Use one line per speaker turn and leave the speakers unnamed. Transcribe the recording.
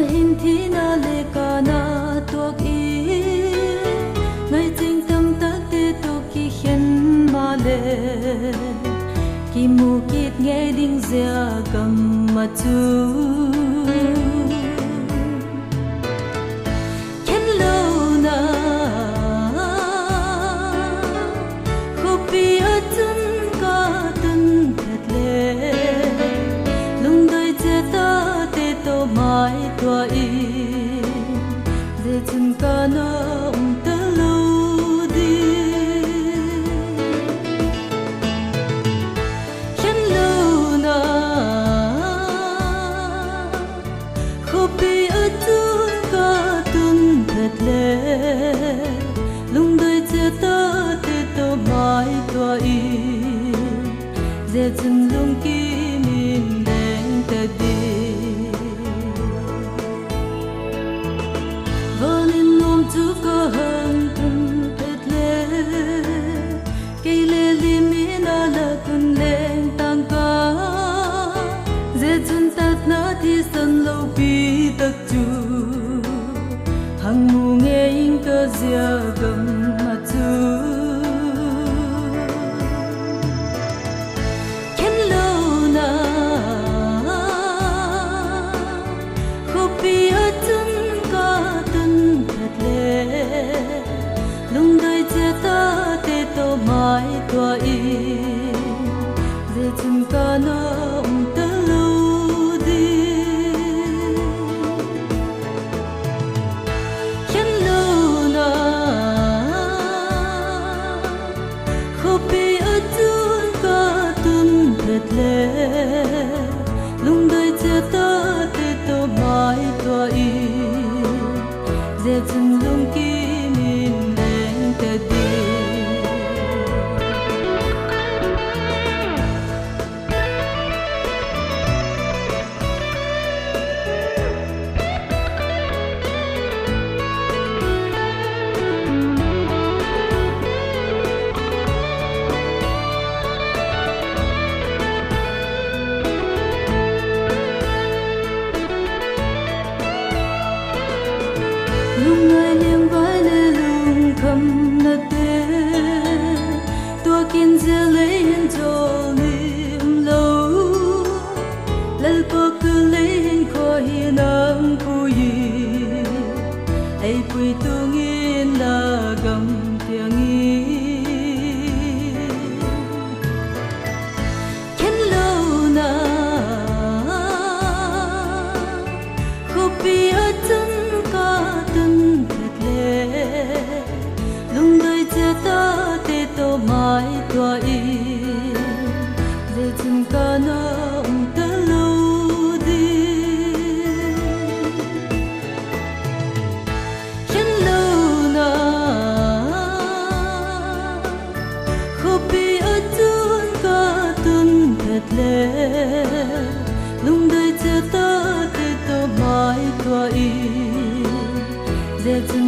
hin thi na le ka na tuak i ngai ching tam tak te tu ki hian ma le ki mu kit nge ding zia kam ma chu ken lo na khopi atun ka tun thet le lung doi che ta te to mai tua i ze chun ka na ta lo di ken lo na khopi atun ka tun thet le lung doi che ta te to mai tua i ze chun lung ki min deng ta di volin nom tu ko hang tun pet le ke le li mi na la kun leng tang ka ze chun tat na thi san lo pi tak chu hang mu nge ing ka zia gam ma chu ken lo na khopi atun ka tun thet le lung doi che ta te to mai tua i ze chun ka na ta lo di ken lo na khopi atun ka tun thet le lung doi che ta te to mai tua i ze chun lung ki min deng ta di lung ngai liang vai le lung kham na te tua kin ze le hin cho lim lo lal po ku le hin ko hi nam pu yi ai pui tu ngin la gam tiang yi ken lo na khopi atun ka tun thet le lung doi che ta te to mai tua i ze chun ka na ta lo di ken lo na khopi atun ka tun thet le lung doi che ta te to mai tua i ze chun